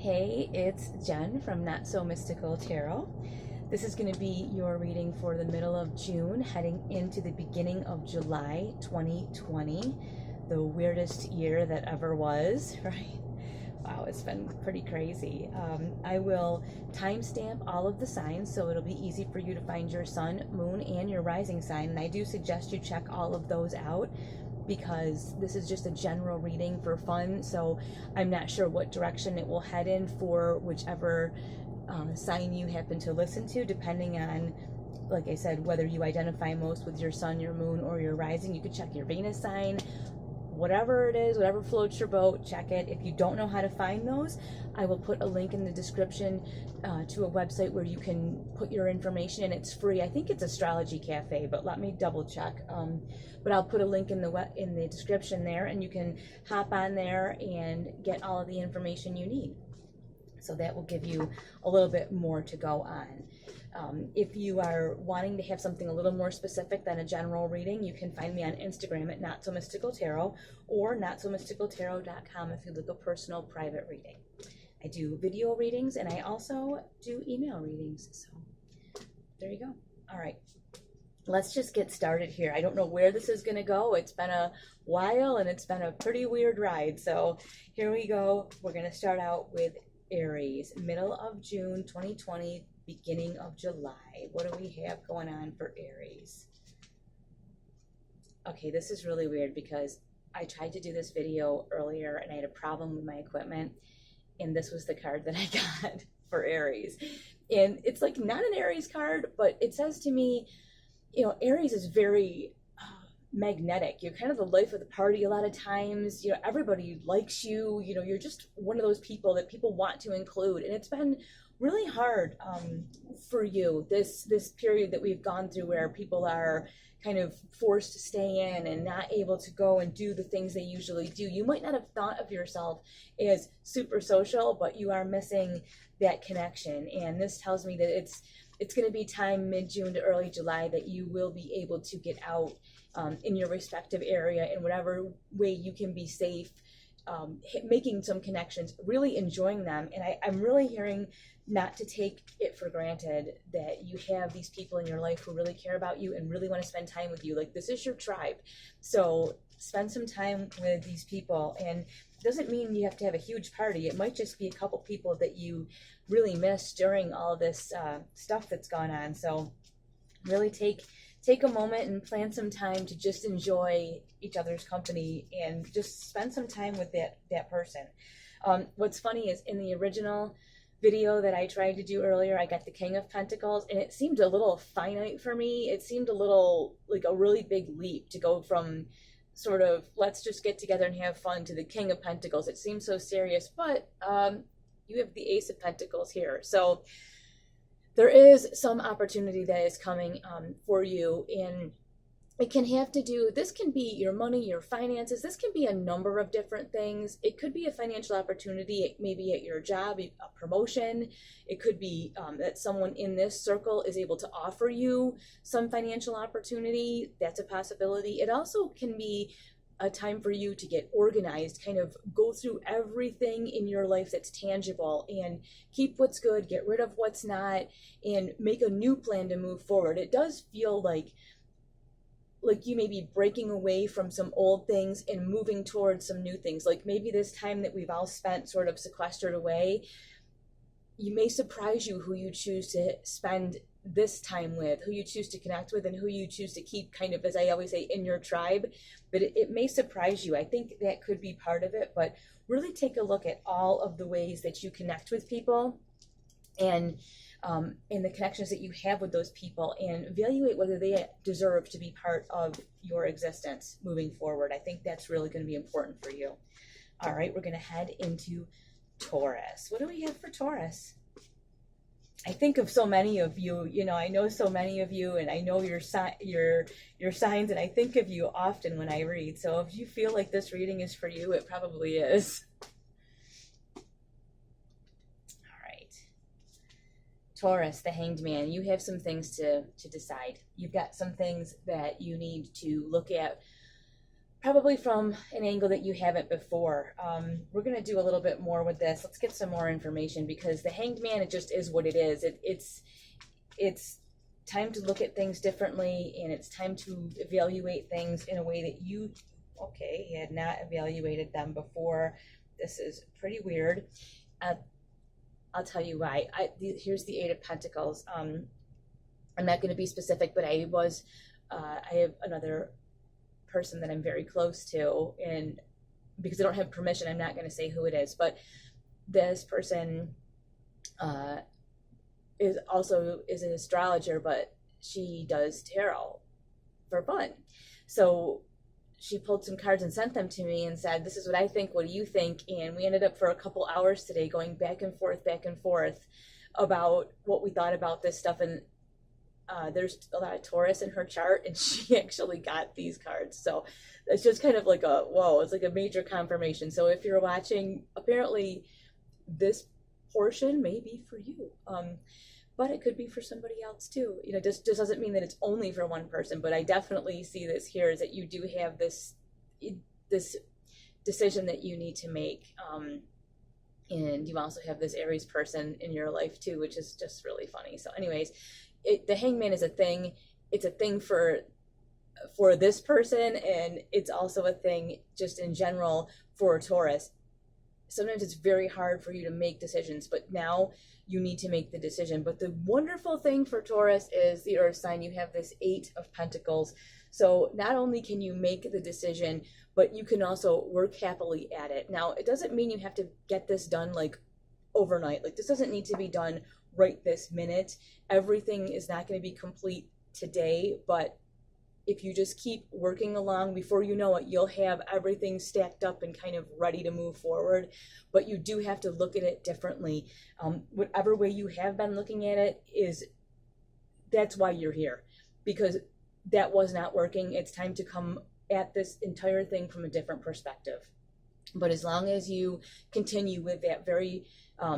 Hey, it's Jen from Not So Mystical Tarot. This is going to be your reading for the middle of June, heading into the beginning of July 2020, the weirdest year that ever was, right? Wow, it's been pretty crazy. I will timestamp all of the signs so it'll be easy for you to find your sun, moon, and your rising sign. And I do suggest you check all of those out because this is just a general reading for fun. So I'm not sure what direction it will head in for whichever sign you happen to listen to, depending on, like I said, whether you identify most with your sun, your moon, or your rising. You could check your Venus sign. Whatever it is, whatever floats your boat, check it. If you don't know how to find those, I will put a link in the description to a website where you can put your information in. It's free. I think it's Astrology Cafe, but let me double check. But I'll put a link in the description there, and you can hop on there and get all of the information you need. So that will give you a little bit more to go on. If you are wanting to have something a little more specific than a general reading, you can find me on Instagram at Not So Mystical Tarot or notsomysticaltarot.com if you'd like a personal private reading. I do video readings and I also do email readings. So there you go. All right. Let's just get started here. I don't know where this is going to go. It's been a while and it's been a pretty weird ride. So here we go. We're going to start out with Aries, middle of June 2020, beginning of July. What do we have going on for Aries? Okay, this is really weird because I tried to do this video earlier and I had a problem with my equipment, and this was the card that I got for Aries. And it's like not an Aries card, but it says to me, you know, Aries is very magnetic. You're kind of the life of the party a lot of times. You know, everybody likes you. You know, you're just one of those people that people want to include. And it's been really hard for you, this period that we've gone through where people are kind of forced to stay in and not able to go and do the things they usually do. You might not have thought of yourself as super social, but you are missing that connection. And this tells me that it's going to be time mid-June to early July that you will be able to get out in your respective area in whatever way you can be safe, making some connections, really enjoying them. And I'm really hearing not to take it for granted that you have these people in your life who really care about you and really want to spend time with you. Like, this is your tribe. So spend some time with these people. And it doesn't mean you have to have a huge party. It might just be a couple people that you really miss during all this stuff that's gone on. So really take a moment and plan some time to just enjoy each other's company and just spend some time with that person. What's funny is in the original video that I tried to do earlier, I got the King of Pentacles, and it seemed a little finite for me. It seemed a little like a really big leap to go from sort of let's just get together and have fun to the King of Pentacles. It seems so serious, but you have the Ace of Pentacles here. So there is some opportunity that is coming for you, and it can have to do, this can be your money, your finances. This can be a number of different things. It could be a financial opportunity, maybe at your job, a promotion. It could be that someone in this circle is able to offer you some financial opportunity. That's a possibility. It also can be a time for you to get organized, kind of go through everything in your life that's tangible and keep what's good, get rid of what's not, and make a new plan to move forward. It does feel like you may be breaking away from some old things and moving towards some new things. Like maybe this time that we've all spent sort of sequestered away, you may surprise you who you choose to spend this time with, who you choose to connect with, and who you choose to keep kind of, as I always say, in your tribe. But it may surprise you. I think that could be part of it, but really take a look at all of the ways that you connect with people and the connections that you have with those people, and evaluate whether they deserve to be part of your existence moving forward. I think that's really going to be important for you. All right, we're going to head into Taurus. What do we have for Taurus? I think of so many of you, you know, I know so many of you, and I know your signs, and I think of you often when I read. So if you feel like this reading is for you, it probably is. Taurus, the Hanged Man, you have some things to decide. You've got some things that you need to look at probably from an angle that you haven't before. We're going to do a little bit more with this. Let's get some more information, because the Hanged Man, it just is what it is. It's time to look at things differently, and it's time to evaluate things in a way that you, okay, had not evaluated them before. This is pretty weird. I'll tell you why. Here's the Eight of Pentacles. I'm not going to be specific, but I have another person that I'm very close to, and because I don't have permission, I'm not going to say who it is, but this person is an astrologer, but she does tarot for fun. So she pulled some cards and sent them to me and said, this is what I think, what do you think? And we ended up for a couple hours today going back and forth about what we thought about this stuff. And there's a lot of Taurus in her chart, and she actually got these cards. So it's just kind of like it's like a major confirmation. So if you're watching, apparently this portion may be for you. But it could be for somebody else too. You know, just doesn't mean that it's only for one person, but I definitely see this here is that you do have this decision that you need to make. And you also have this Aries person in your life too, which is just really funny. So anyways, the Hangman is a thing. It's a thing for this person, and it's also a thing just in general for Taurus. Sometimes it's very hard for you to make decisions, but now you need to make the decision. But the wonderful thing for Taurus is the Earth sign, you have this Eight of Pentacles. So not only can you make the decision, but you can also work happily at it. Now, it doesn't mean you have to get this done like overnight. Like, this doesn't need to be done right this minute. Everything is not going to be complete today, but if you just keep working along, before you know it, you'll have everything stacked up and kind of ready to move forward. But you do have to look at it differently. Whatever way you have been looking at it that's why you're here, because that was not working. It's time to come at this entire thing from a different perspective. But as long as you continue with that very, I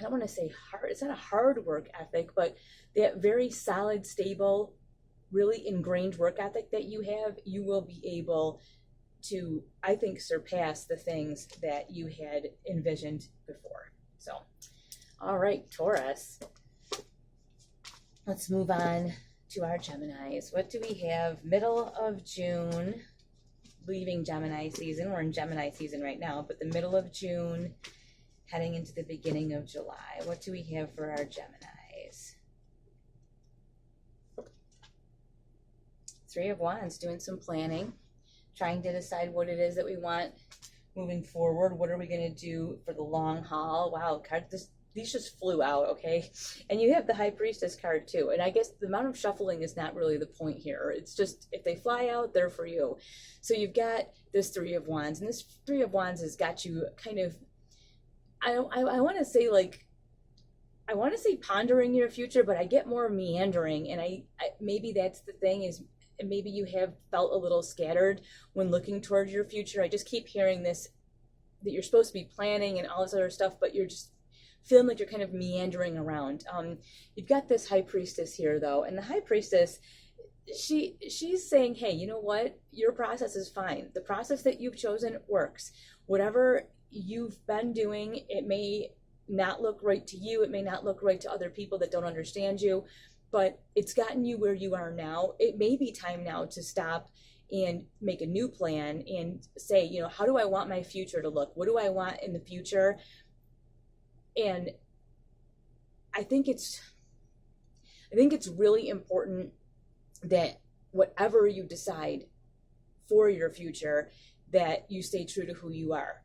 don't want to say hard, it's not a hard work ethic, but that very solid, stable, really ingrained work ethic that you have, you will be able to, I think, surpass the things that you had envisioned before. So, all right, Taurus. Let's move on to our Geminis. What do we have? Middle of June, leaving Gemini season. We're in Gemini season right now, but the middle of June, heading into the beginning of July. What do we have for our Geminis? Three of Wands, doing some planning, trying to decide what it is that we want moving forward. What are we going to do for the long haul? Wow, these just flew out, okay? And you have the High Priestess card too. And I guess the amount of shuffling is not really the point here. It's just, if they fly out, they're for you. So you've got this Three of Wands, and this Three of Wands has got you kind of, I want to say pondering your future, but I get more meandering. And I maybe that's the thing, is maybe you have felt a little scattered when looking towards your future. I just keep hearing this, that you're supposed to be planning and all this other stuff, but you're just feeling like you're kind of meandering around. You've got this High Priestess here though, and the High Priestess, she's saying, hey, you know what? Your process is fine. The process that you've chosen works. Whatever you've been doing, it may not look right to you. It may not look right to other people that don't understand you, but it's gotten you where you are now. It may be time now to stop and make a new plan and say, you know, how do I want my future to look? What do I want in the future? And I think it's really important that whatever you decide for your future, that you stay true to who you are.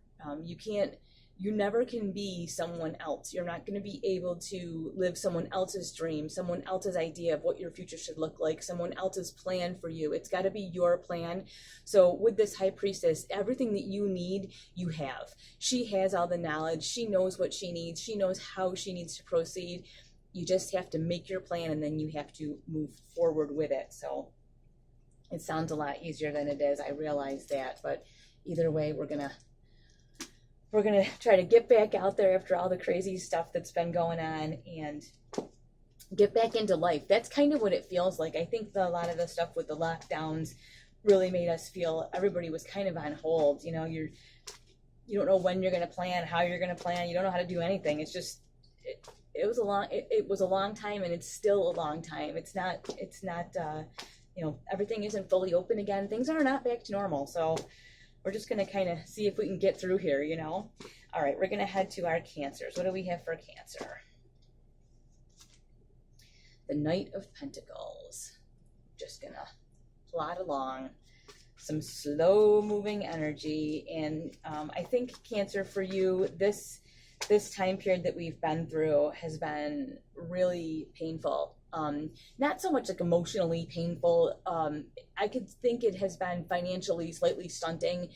You never can be someone else. You're not going to be able to live someone else's dream, someone else's idea of what your future should look like, someone else's plan for you. It's got to be your plan. So with this High Priestess, everything that you need, you have. She has all the knowledge. She knows what she needs. She knows how she needs to proceed. You just have to make your plan, and then you have to move forward with it. So it sounds a lot easier than it is. I realize that, but either way, we're gonna try to get back out there after all the crazy stuff that's been going on and get back into life. That's kind of what it feels like. I think a lot of the stuff with the lockdowns really made us feel everybody was kind of on hold. You know, you don't know when you're going to plan, how you're going to plan. You don't know how to do anything. It's just, it was a long time, and it's still a long time. It's not, you know, everything isn't fully open again. Things are not back to normal. So we're just going to kind of see if we can get through here, you know. All right, we're going to head to our Cancers. What do we have for Cancer? The Knight of Pentacles. Just going to plod along. Some slow moving energy. And I think Cancer, for you, this time period that we've been through has been really painful. Not so much like emotionally painful. I could think it has been financially slightly stunting.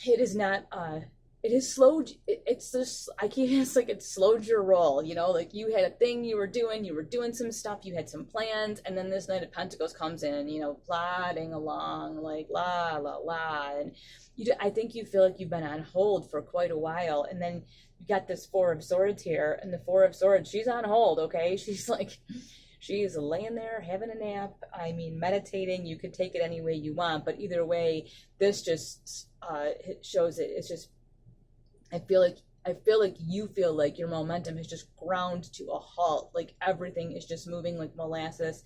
It is not, it has slowed, it's just, it's like it slowed your roll, you know, like you had a thing you were doing some stuff, you had some plans, and then this Knight of Pentacles comes in, you know, plodding along, like la, la, la, and I think you feel like you've been on hold for quite a while, and then you got this Four of Swords here, and the Four of Swords, she's on hold, okay? She's laying there having a nap, I mean, meditating. You could take it any way you want, but either way, this just shows it. It's just, I feel like you feel like your momentum has just ground to a halt, like everything is just moving like molasses,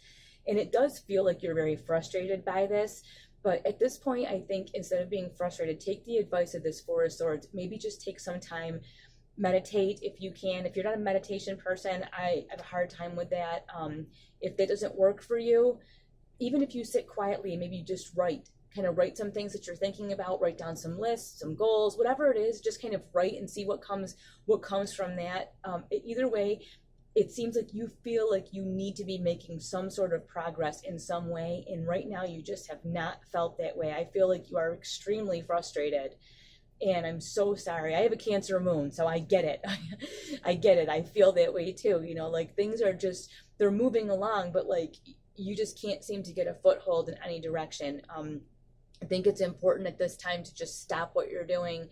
and it does feel like you're very frustrated by this. But at this point, I think instead of being frustrated, take the advice of this Four of Swords. Maybe just take some time, meditate if you can. If you're not a meditation person, I have a hard time with that. If that doesn't work for you, even if you sit quietly, maybe you just write some things that you're thinking about, write down some lists, some goals, whatever it is, just kind of write and see what comes from that. Either way, it seems like you feel like you need to be making some sort of progress in some way, and right now you just have not felt that way. I feel like you are extremely frustrated, and I'm so sorry. I have a Cancer moon, so I get it. I get it. I feel that way too. You know, like things are just, they're moving along, but like you just can't seem to get a foothold in any direction. I think it's important at this time to just stop what you're doing,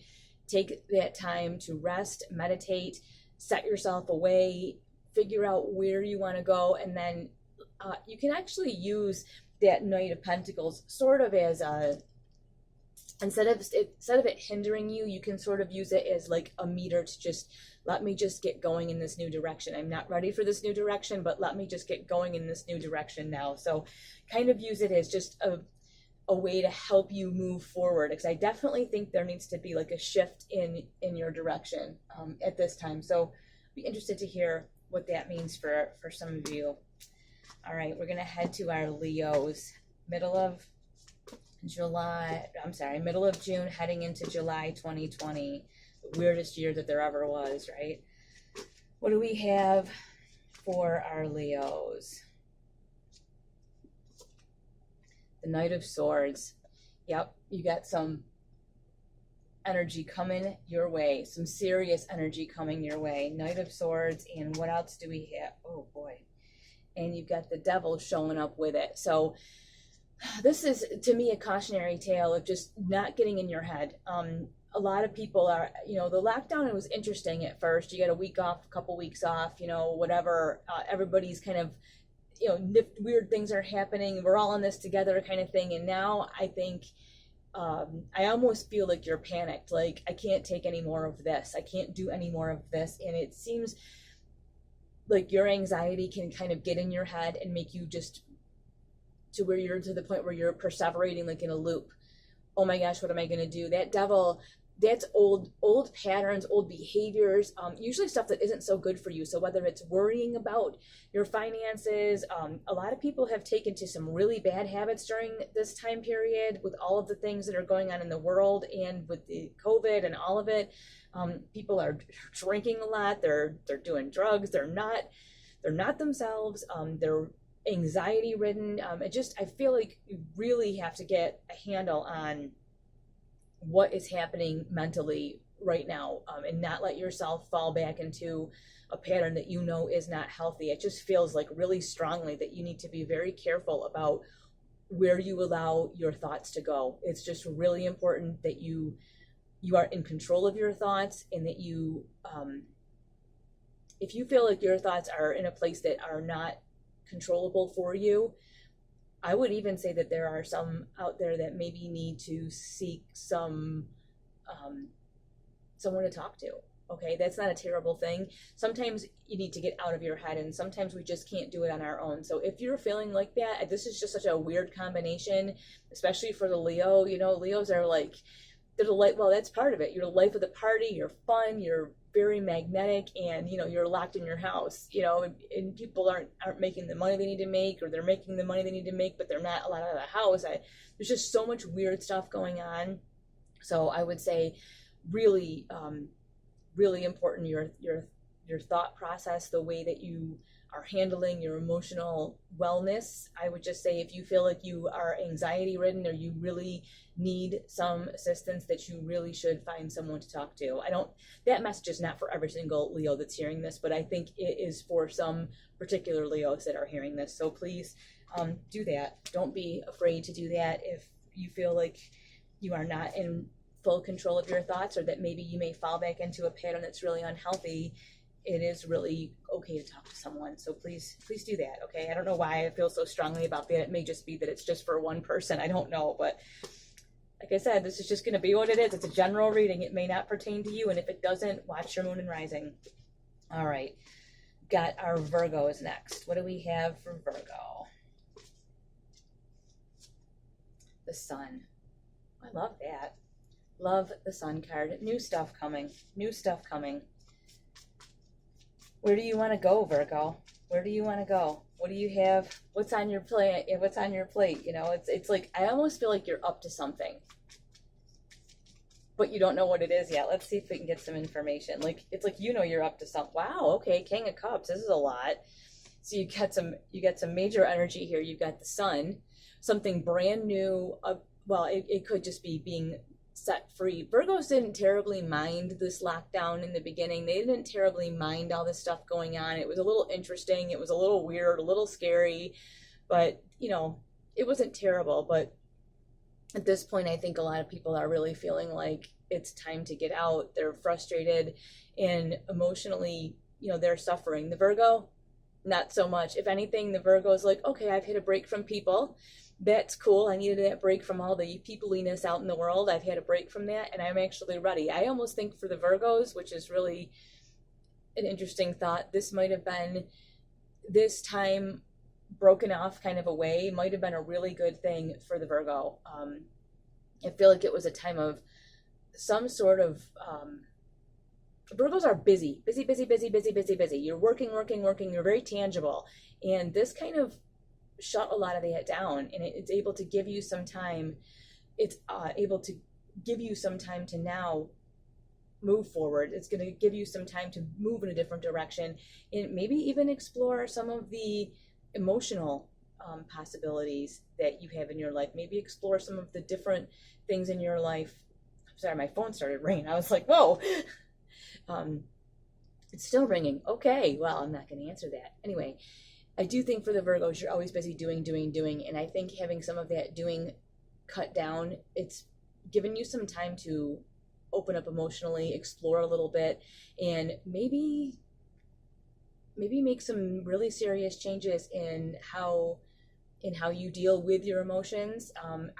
take that time to rest, meditate, set yourself away, figure out where you want to go, and then you can actually use that Knight of Pentacles sort of as a, instead of it hindering you, you can sort of use it as like a meter to just, let me just get going in this new direction. I'm not ready for this new direction, but let me just get going in this new direction now. So kind of use it as just a way to help you move forward, because I definitely think there needs to be like a shift in your direction at this time. So I'd be interested to hear what that means for some of you. All right, we're gonna head to our Leos. Middle of June heading into July 2020, the weirdest year that there ever was, right? What do we have for our Leos? The Knight of Swords. Yep, you got some energy coming your way, some serious energy coming your way. Knight of Swords, and what else do we have? Oh boy. And you've got the Devil showing up with it. So this is, to me, a cautionary tale of just not getting in your head. A lot of people are, you know, the lockdown, it was interesting at first. You got a week off, a couple weeks off, you know, whatever. Everybody's kind of, you know, weird things are happening. We're all in this together kind of thing. And now I think, I almost feel like you're panicked. Like, I can't take any more of this. I can't do any more of this. And it seems like your anxiety can kind of get in your head and make you just to where you're to the point where you're perseverating like in a loop. Oh my gosh, what am I going to do? That Devil, that's old patterns, old behaviors, usually stuff that isn't so good for you. So whether it's worrying about your finances, a lot of people have taken to some really bad habits during this time period with all of the things that are going on in the world and with the COVID and all of it. People are drinking a lot. They're doing drugs. They're not themselves. They're anxiety ridden. I feel like you really have to get a handle on what is happening mentally right now, and not let yourself fall back into a pattern that you know is not healthy. It just feels like really strongly that you need to be very careful about where you allow your thoughts to go. It's just really important that you are in control of your thoughts, and that you, if you feel like your thoughts are in a place that are not controllable for you, I would even say that there are some out there that maybe need to seek some someone to talk to. Okay, that's not a terrible thing. Sometimes you need to get out of your head, and sometimes we just can't do it on our own. So if you're feeling like that, this is just such a weird combination, especially for the Leo. You know, Leos are like, they're the light. Well, that's part of it. You're the life of the party. You're fun. You're very magnetic, and you know, you're locked in your house. You know, and people aren't making the money they need to make, or they're making the money they need to make, but they're not allowed out of the house. There's just so much weird stuff going on. So I would say, really, really important your thought process, the way that you are handling your emotional wellness. I would just say, if you feel like you are anxiety ridden, or you really need some assistance, that you really should find someone to talk to. That message is not for every single Leo that's hearing this, but I think it is for some particular Leos that are hearing this. So please do that. Don't be afraid to do that if you feel like you are not in full control of your thoughts, or that maybe you may fall back into a pattern that's really unhealthy. It is really okay to talk to someone. So please do that. Okay. I don't know why I feel so strongly about that. It may just be that it's just for one person. I don't know, but like I said, this is just going to be what it is. It's a general reading. It may not pertain to you. And if it doesn't, watch your moon and rising. All right. Got our Virgos next. What do we have for Virgo? The Sun. I love that. Love the Sun card. New stuff coming. New stuff coming. Where do you want to go, Virgo? Where do you want to go? What do you have? What's on your plate? What's on your plate? You know, it's like, I almost feel like you're up to something, but you don't know what it is yet. Let's see if we can get some information. Like, it's like, you know, you're up to something. Wow. Okay. King of Cups. This is a lot. So you get some major energy here. You've got the Sun, something brand new. Well, it could just be being set free. Virgos didn't terribly mind this lockdown in the beginning. They didn't terribly mind all this stuff going on. It was a little interesting. It was a little weird, a little scary, but you know, it wasn't terrible. But at this point, I think a lot of people are really feeling like it's time to get out. They're frustrated, and emotionally, you know, they're suffering. The Virgo, not so much. If anything, the Virgo is like, okay, I've hit a break from people. That's cool. I needed that break from all the peopliness out in the world. I've had a break from that, and I'm actually ready. I almost think for the Virgos, which is really an interesting thought, this might have been, this time broken off kind of a way, might have been a really good thing for the Virgo. I feel like it was a time of some sort of, Virgos are busy. You're working. You're very tangible. And this kind of shut a lot of that down, and it's able to give you some time. It's able to give you some time to now move forward. It's going to give you some time to move in a different direction, and maybe even explore some of the emotional possibilities that you have in your life. Maybe explore some of the different things in your life. I'm sorry, my phone started ringing. I was like, whoa. It's still ringing. Okay, well, I'm not going to answer that. Anyway, I do think for the Virgos, you're always busy doing. And I think having some of that doing cut down, it's given you some time to open up emotionally, explore a little bit, and maybe make some really serious changes in how you deal with your emotions.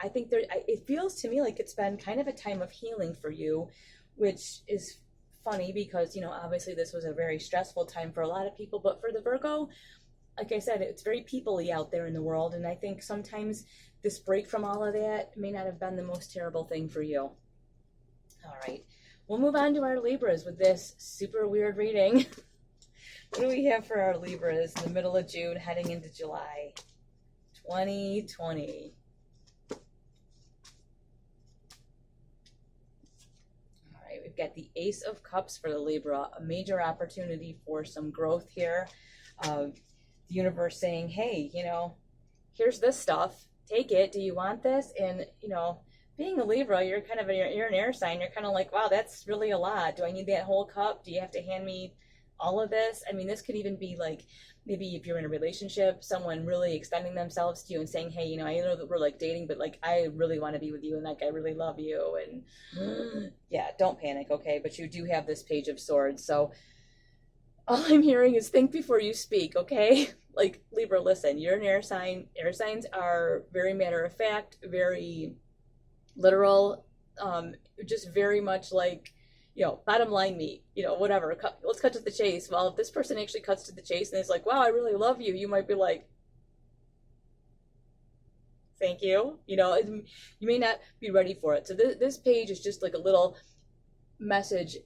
I think it feels to me like it's been kind of a time of healing for you, which is funny because, you know, obviously this was a very stressful time for a lot of people, but for the Virgo, like I said, it's very people-y out there in the world, and I think sometimes this break from all of that may not have been the most terrible thing for you. All right, we'll move on to our Libras with this super weird reading. What do we have for our Libras in the middle of June heading into July 2020? All right, we've got the Ace of Cups for the Libra, a major opportunity for some growth here. The universe saying, hey, you know, here's this stuff, take it. Do you want this? And, you know, being a Libra, you're kind of you're an air sign. You're kind of like, wow, that's really a lot. Do I need that whole cup? Do you have to hand me all of this? I mean, this could even be like, maybe if you're in a relationship, someone really extending themselves to you and saying, hey, you know, I know that we're like dating, but like, I really want to be with you, and like, I really love you. And yeah, don't panic. Okay. But you do have this Page of Swords. So all I'm hearing is think before you speak. Okay. like, Libra, listen, you're an air sign. Air signs are very matter of fact, very literal, just very much like, bottom line me, whatever. Let's cut to the chase. Well, if this person actually cuts to the chase and is like, wow, I really love you, you might be like, thank you. You may not be ready for it. So this page is just like a little message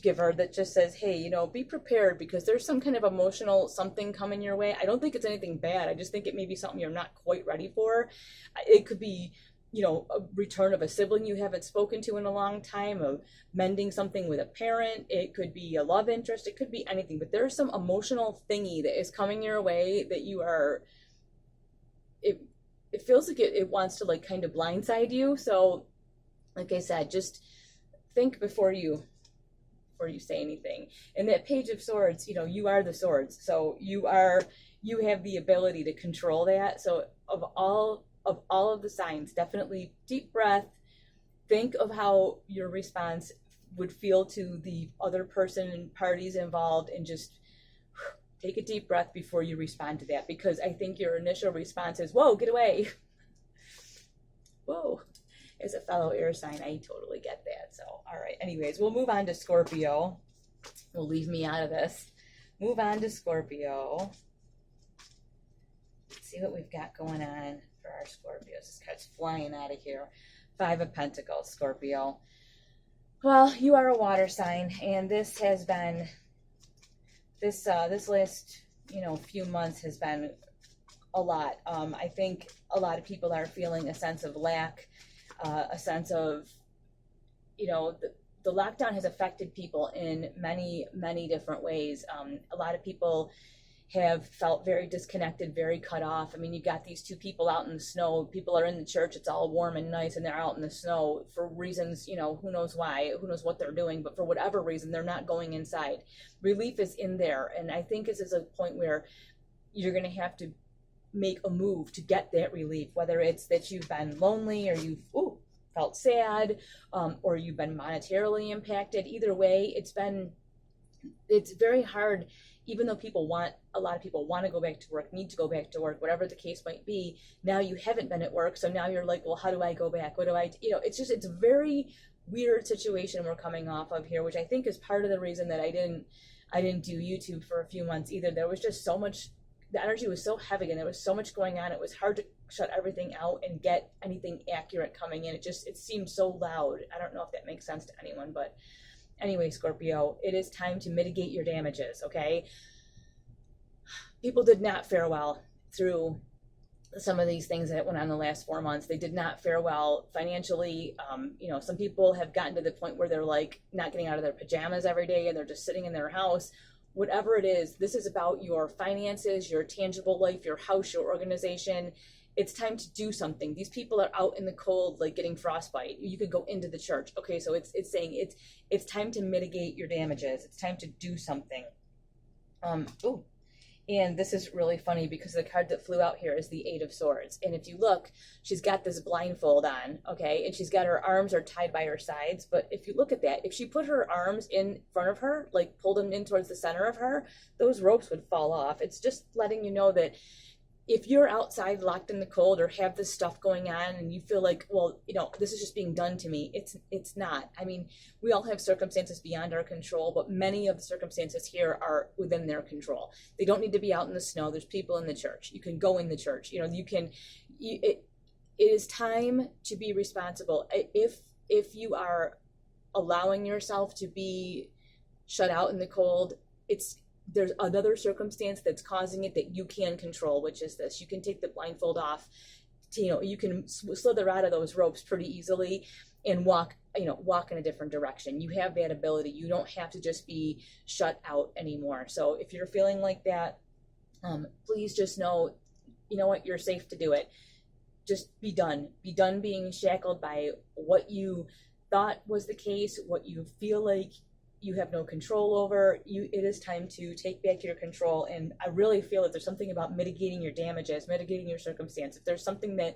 giver that just says, hey, be prepared, because there's some kind of emotional something coming your way. I don't think it's anything bad. I just think it may be something you're not quite ready for. It could be, a return of a sibling you haven't spoken to in a long time, of mending something with a parent. It could be a love interest. It could be anything, but there's some emotional thingy that is coming your way that you are, it feels like it wants to, like, kind of blindside you. So, like I said, just think before you say anything. And that Page of Swords, you are the swords. So you have the ability to control that. So of all of the signs, definitely deep breath. Think of how your response would feel to the other person and parties involved, and just take a deep breath before you respond to that, because I think your initial response is, whoa, get away. Whoa. As a fellow air sign, I totally get that. So, all right. Anyways, we'll move on to Scorpio. We'll leave me out of this. Move on to Scorpio. Let's see what we've got going on for our Scorpios. This card's flying out of here. 5 of Pentacles, Scorpio. Well, you are a water sign, and this has been, this last, few months has been a lot. I think a lot of people are feeling a sense of lack, a sense of, the lockdown has affected people in many, many different ways. A lot of people have felt very disconnected, very cut off. I mean, you got these 2 people out in the snow. People are in the church. It's all warm and nice, and they're out in the snow for reasons, who knows why, who knows what they're doing, but for whatever reason, they're not going inside. Relief is in there. And I think this is a point where you're going to have to make a move to get that relief, whether it's that you've been lonely, or you've felt sad, or you've been monetarily impacted. Either way, it's very hard. Even though a lot of people want to go back to work, need to go back to work, whatever the case might be, now you haven't been at work, so now you're like, well, how do I go back? What do I, it's a very weird situation we're coming off of here, which I think is part of the reason that I didn't do YouTube for a few months either. There was just so much, the energy was so heavy, and there was so much going on. It was hard to shut everything out and get anything accurate coming in. It seemed so loud. I don't know if that makes sense to anyone, but anyway, Scorpio, it is time to mitigate your damages, okay? People did not fare well through some of these things that went on the last 4 months. They did not fare well financially. Some people have gotten to the point where they're like not getting out of their pajamas every day, and they're just sitting in their house. Whatever it is, this is about your finances, your tangible life, your house, your organization. It's time to do something. These people are out in the cold, like getting frostbite. You could go into the church. Okay, so it's saying it's time to mitigate your damages. It's time to do something. And this is really funny, because the card that flew out here is the 8 of Swords. And if you look, she's got this blindfold on, okay? And she's got her arms are tied by her sides. But if you look at that, if she put her arms in front of her, like pulled them in towards the center of her, those ropes would fall off. It's just letting you know that if you're outside locked in the cold, or have this stuff going on, and you feel like, well, this is just being done to me, it's not. I mean, we all have circumstances beyond our control, but many of the circumstances here are within their control. They don't need to be out in the snow. There's people in the church. You can go in the church. It is time to be responsible. If you are allowing yourself to be shut out in the cold, there's another circumstance that's causing it that you can control, which is this. You can take the blindfold off. You can slither out of those ropes pretty easily and walk in a different direction. You have that ability. You don't have to just be shut out anymore. So if you're feeling like that, please just know, what, you're safe to do it. Just be done. Be done being shackled by what you thought was the case, what you feel like you have no control over. It is time to take back your control. And I really feel that there's something about mitigating your damages, mitigating your circumstance. If there's something that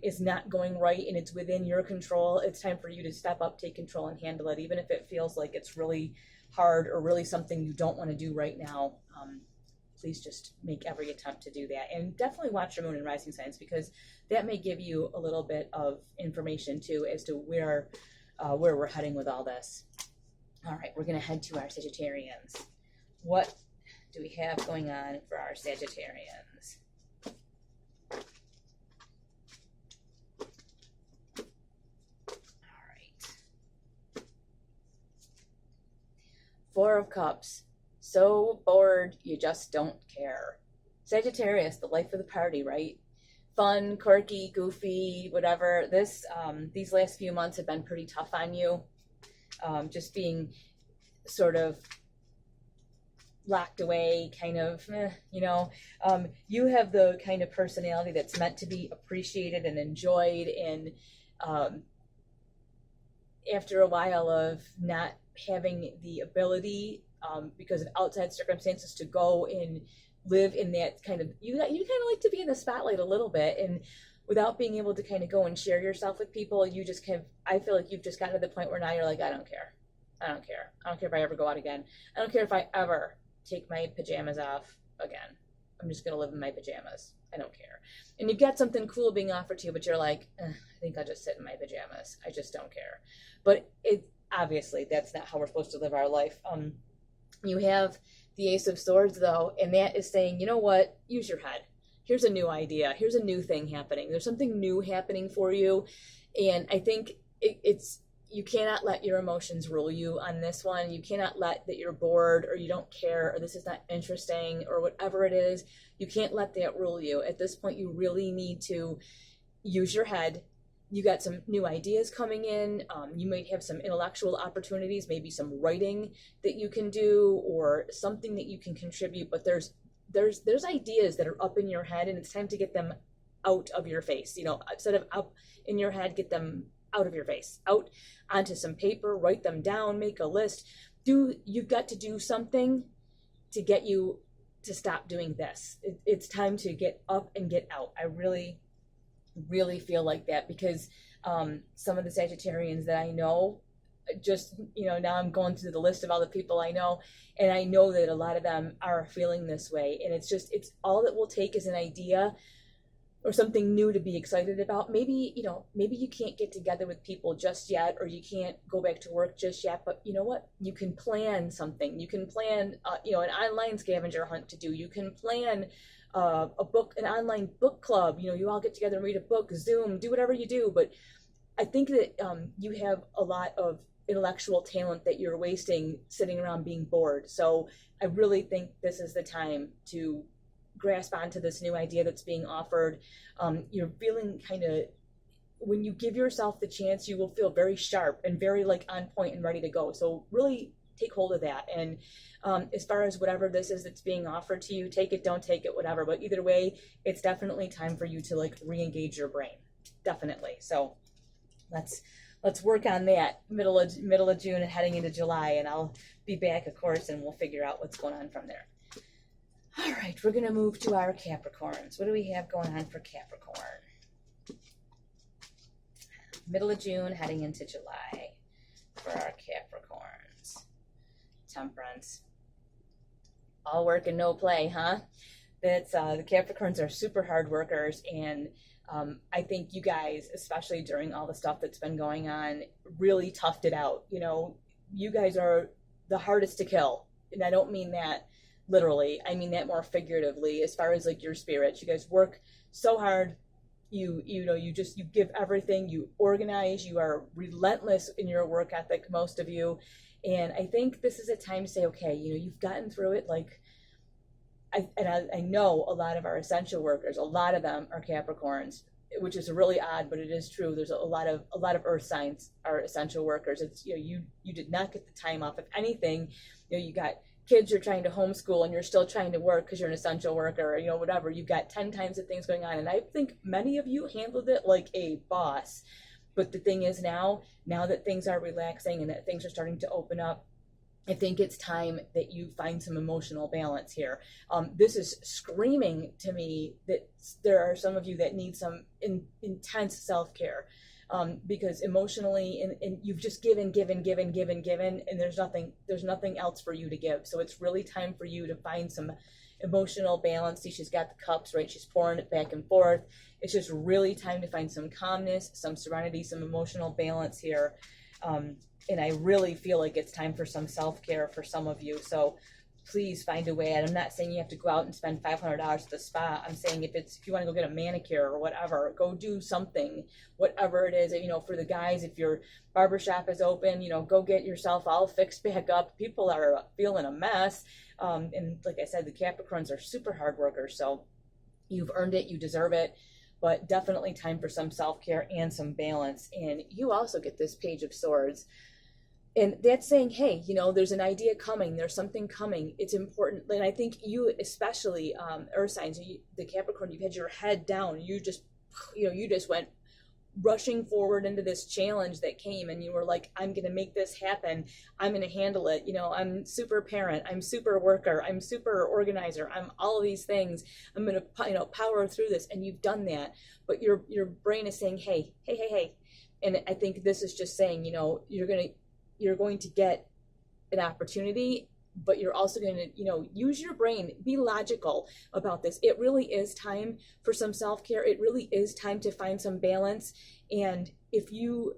is not going right and it's within your control, it's time for you to step up, take control, and handle it, even if it feels like it's really hard or really something you don't want to do right now. please just make every attempt to do that. And definitely watch your moon and rising signs, because that may give you a little bit of information too as to where we're heading with all this. All right, we're going to head to our Sagittarians. What do we have going on for our Sagittarians? All right. Four of Cups. So bored, you just don't care. Sagittarius, the life of the party, right? Fun, quirky, goofy, whatever. These last few months have been pretty tough on you. Just being sort of locked away, kind of, you have the kind of personality that's meant to be appreciated and enjoyed. And after a while of not having the ability, because of outside circumstances, to go and live in that kind of, you kind of like to be in the spotlight a little bit, and without being able to kind of go and share yourself with people, you just kind of, I feel like you've just gotten to the point where now you're like, I don't care. I don't care. I don't care if I ever go out again. I don't care if I ever take my pajamas off again. I'm just going to live in my pajamas. I don't care. And you've got something cool being offered to you, but you're like, I think I'll just sit in my pajamas. I just don't care. But obviously that's not how we're supposed to live our life. You have the Ace of Swords though, and that is saying, you know what? Use your head. Here's a new idea. Here's a new thing happening. There's something new happening for you. And I think you cannot let your emotions rule you on this one. You cannot let that you're bored or you don't care or this is not interesting or whatever it is. You can't let that rule you. At this point, you really need to use your head. You got some new ideas coming in. You might have some intellectual opportunities, maybe some writing that you can do or something that you can contribute. But there's ideas that are up in your head, and it's time to get them out of your face. Instead of up in your head, get them out of your face, out onto some paper, write them down, make a list. You've got to do something to get you to stop doing this. It's time to get up and get out. I really, really feel like that, because some of the Sagittarians that I know, just, now I'm going through the list of all the people I know, and I know that a lot of them are feeling this way. And it's all that will take is an idea or something new to be excited about. Maybe you can't get together with people just yet, or you can't go back to work just yet, but you know what? You can plan something. You can plan, an online scavenger hunt to do. You can plan an online book club. You all get together and read a book, Zoom, do whatever you do. But I think that you have a lot of intellectual talent that you're wasting sitting around being bored. So I really think this is the time to grasp onto this new idea that's being offered. You're feeling kind of, when you give yourself the chance, you will feel very sharp and very on point and ready to go. So really take hold of that. And as far as whatever this is that's being offered to you, take it, don't take it, whatever. But either way, it's definitely time for you to re-engage your brain. Definitely. So let's work on that middle of June and heading into July, and I'll be back, of course, and we'll figure out what's going on from there. All right, we're going to move to our Capricorns. What do we have going on for Capricorn? Middle of June, heading into July for our Capricorns. Temperance. All work and no play, huh? That's the Capricorns are super hard workers, and I think you guys, especially during all the stuff that's been going on, really toughed it out. You guys are the hardest to kill, and I don't mean that literally. I mean that more figuratively, as far as your spirit. You guys work so hard. You give everything. You organize. You are relentless in your work ethic, most of you. And I think this is a time to say, okay, you've gotten through it. I know a lot of our essential workers, a lot of them are Capricorns, which is really odd, but it is true. There's a lot of earth signs are essential workers. It's, you did not get the time off. If anything, you got kids you're trying to homeschool and you're still trying to work because you're an essential worker, or, whatever. You've got 10 times the things going on. And I think many of you handled it like a boss. But the thing is now that things are relaxing and that things are starting to open up, I think it's time that you find some emotional balance here. This is screaming to me that there are some of you that need some intense self-care, because emotionally, and you've just given, and there's nothing else for you to give. So it's really time for you to find some emotional balance. See, she's got the cups, right? She's pouring it back and forth. It's just really time to find some calmness, some serenity, some emotional balance here. And I really feel like it's time for some self-care for some of you. So please find a way. And I'm not saying you have to go out and spend $500 at the spa. I'm saying if you want to go get a manicure or whatever, go do something, whatever it is. You know, for the guys, if your barbershop is open, you know, go get yourself all fixed back up. People are feeling a mess. And like I said, the Capricorns are super hard workers. So you've earned it. You deserve it. But definitely time for some self-care and some balance. And you also get this Page of Swords. And that's saying, hey, you know, there's an idea coming. There's something coming. It's important. And I think you, especially earth signs, the Capricorn, you've had your head down. You just went rushing forward into this challenge that came, and you were like, I'm going to make this happen. I'm going to handle it. You know, I'm super parent. I'm super worker. I'm super organizer. I'm all of these things. I'm going to, you know, power through this. And you've done that. But your brain is saying, hey. And I think this is just saying, you know, you're going to get an opportunity, but you're also going to, you know, use your brain, be logical about this. It really is time for some self-care. It really is time to find some balance. And if you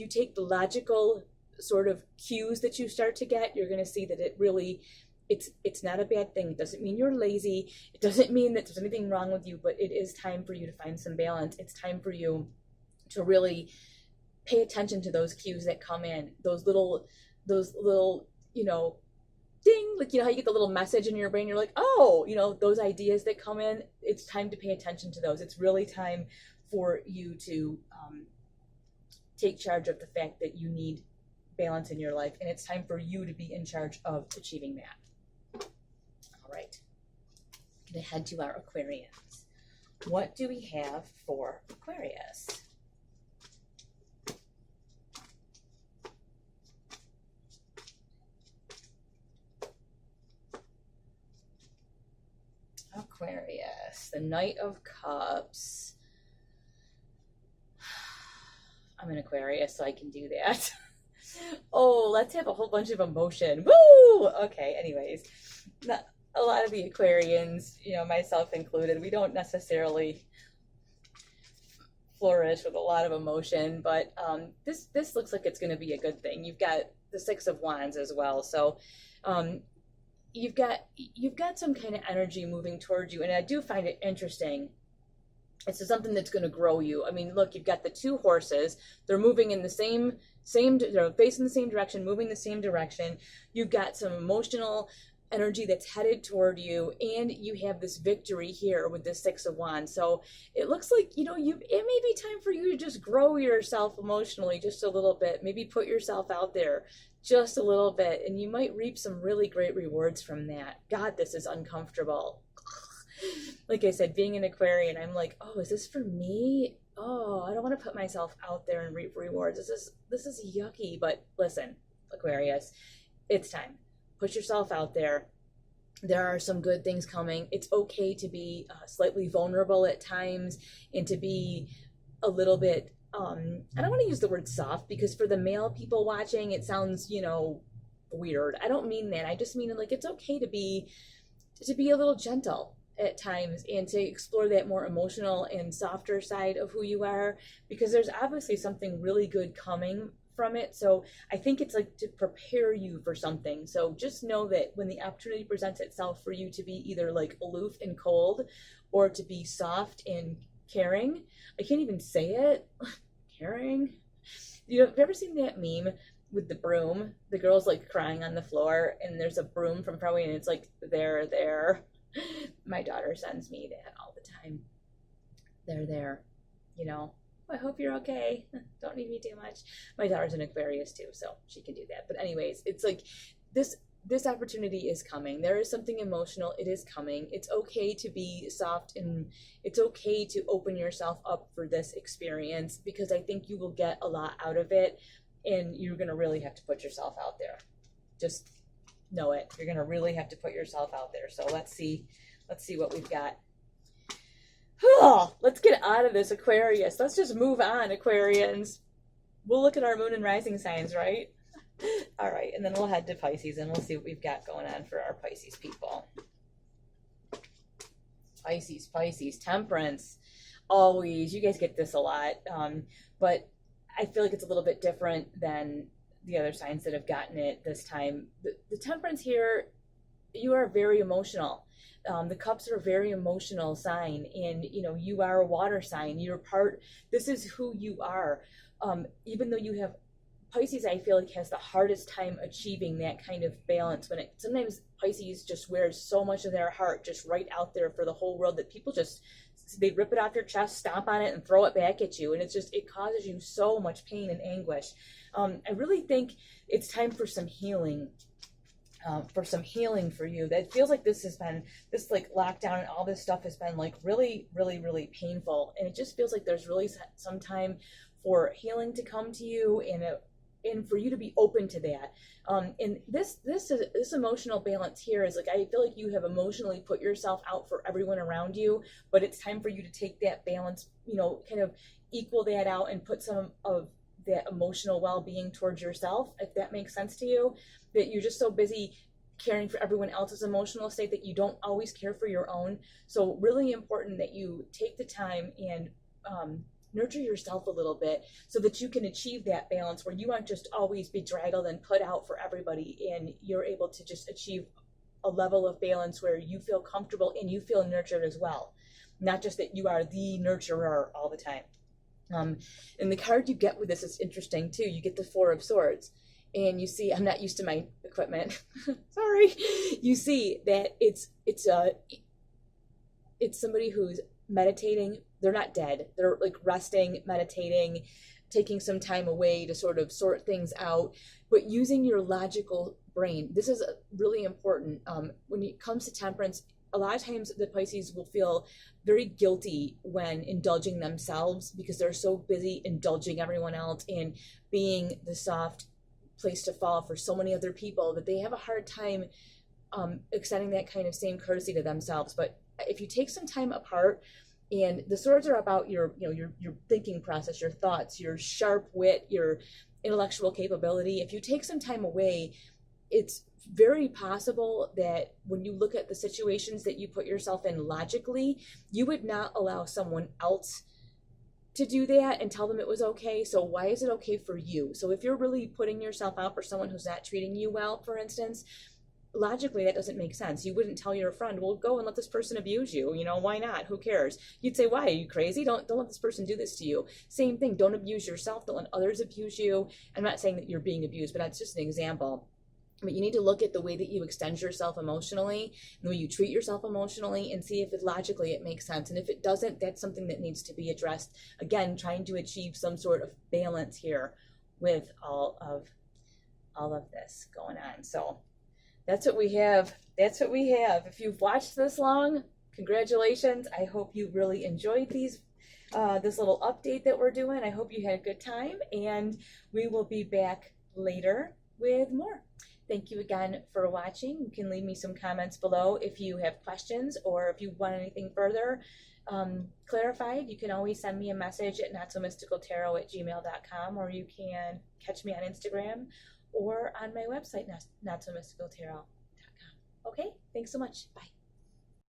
take the logical sort of cues that you start to get, you're going to see that it really, it's not a bad thing. It doesn't mean you're lazy. It doesn't mean that there's anything wrong with you, but it is time for you to find some balance. It's time for you to really pay attention to those cues that come in, those little, you know, ding, like, you know, how you get the little message in your brain, you're like, oh, you know, those ideas that come in, it's time to pay attention to those. It's really time for you to take charge of the fact that you need balance in your life, and it's time for you to be in charge of achieving that. All right, I'm gonna head to our Aquarians. What do we have for Aquarius? Aquarius, the Knight of Cups. I'm an Aquarius, so I can do that. Oh, let's have a whole bunch of emotion. Woo! Okay, anyways, a lot of the Aquarians, you know, myself included, we don't necessarily flourish with a lot of emotion, but this looks like it's going to be a good thing. You've got the Six of Wands as well, so you've got some kind of energy moving towards you, and I do find it interesting. It's something that's going to grow you. I mean, look, you've got the two horses. They're moving in the same, they're facing the same direction, moving the same direction. You've got some emotional energy that's headed toward you, and you have this victory here with the Six of Wands. So it looks like, you know, it may be time for you to just grow yourself emotionally just a little bit. Maybe put yourself out there just a little bit, and you might reap some really great rewards from that. God, this is uncomfortable. Like I said, being an Aquarian, I'm like, oh, is this for me? Oh, I don't want to put myself out there and reap rewards. This is yucky. But listen, Aquarius, it's time. Put yourself out there. There are some good things coming. It's okay to be slightly vulnerable at times, and to be a little bit, I don't want to use the word soft, because for the male people watching, it sounds, you know, weird. I don't mean that. I just mean, like, it's okay to be a little gentle at times, and to explore that more emotional and softer side of who you are, because there's obviously something really good coming from it. So I think it's like to prepare you for something. So just know that when the opportunity presents itself for you to be either like aloof and cold, or to be soft and caring, I can't even say it, caring. You know, have you ever seen that meme with the broom? The girl's like crying on the floor, and there's a broom from far away, and it's like, there. My daughter sends me that all the time. There, you know. I hope you're okay. Don't need me too much. My daughter's an Aquarius too, so she can do that. But anyways, it's like this opportunity is coming. There is something emotional. It is coming. It's okay to be soft, and it's okay to open yourself up for this experience, because I think you will get a lot out of it, and you're going to really have to put yourself out there. Just know it. You're going to really have to put yourself out there. So let's see what we've got. Oh, let's get out of this, Aquarius. Let's just move on, Aquarians. We'll look at our moon and rising signs, right? All right, and then we'll head to Pisces, and we'll see what we've got going on for our Pisces people. Pisces, Temperance, always. You guys get this a lot, but I feel like it's a little bit different than the other signs that have gotten it this time. The Temperance here, you are very emotional. The Cups are a very emotional sign, and you are a water sign. This is who you are. Even though you have Pisces, I feel like has the hardest time achieving that kind of balance. Sometimes Pisces just wears so much of their heart just right out there for the whole world that people they rip it off your chest, stomp on it, and throw it back at you, and it causes you so much pain and anguish. I really think it's time for some healing. For you. That feels like this like lockdown and all this stuff has been like really, really, really painful, and it just feels like there's really some time for healing to come to you, and for you to be open to that. And this emotional balance here is like, I feel like you have emotionally put yourself out for everyone around you, but it's time for you to take that balance, kind of equal that out and put some of that emotional well-being towards yourself, if that makes sense to you, that you're just so busy caring for everyone else's emotional state that you don't always care for your own. So really important that you take the time and nurture yourself a little bit so that you can achieve that balance where you aren't just always bedraggled and put out for everybody, and you're able to just achieve a level of balance where you feel comfortable and you feel nurtured as well, not just that you are the nurturer all the time. And the card you get with this is interesting too. You get the Four of Swords, and you see, I'm not used to my equipment. Sorry. You see that it's somebody who's meditating. They're not dead. They're like resting, meditating, taking some time away to sort of sort things out, but using your logical brain. This is really important. When it comes to Temperance, a lot of times the Pisces will feel very guilty when indulging themselves because they're so busy indulging everyone else and being the soft place to fall for so many other people that they have a hard time extending that kind of same courtesy to themselves. But if you take some time apart, and the swords are about your thinking process, your thoughts, your sharp wit, your intellectual capability. If you take some time away, it's very possible that when you look at the situations that you put yourself in logically, you would not allow someone else to do that and tell them it was okay. So why is it okay for you? So if you're really putting yourself out for someone who's not treating you well, for instance, logically that doesn't make sense. You wouldn't tell your friend, well, go and let this person abuse you. Why not? Who cares? You'd say, why? Are you crazy? Don't let this person do this to you. Same thing. Don't abuse yourself. Don't let others abuse you. I'm not saying that you're being abused, but that's just an example. But you need to look at the way that you extend yourself emotionally, the way you treat yourself emotionally, and see if logically it makes sense. And if it doesn't, that's something that needs to be addressed. Again, trying to achieve some sort of balance here with all of this going on. So that's what we have. If you've watched this long, congratulations. I hope you really enjoyed this little update that we're doing. I hope you had a good time, and we will be back later with more. Thank you again for watching. You can leave me some comments below if you have questions or if you want anything further clarified. You can always send me a message at notsomysticaltarot@gmail.com, or you can catch me on Instagram or on my website, notsomysticaltarot.com. Okay, thanks so much. Bye.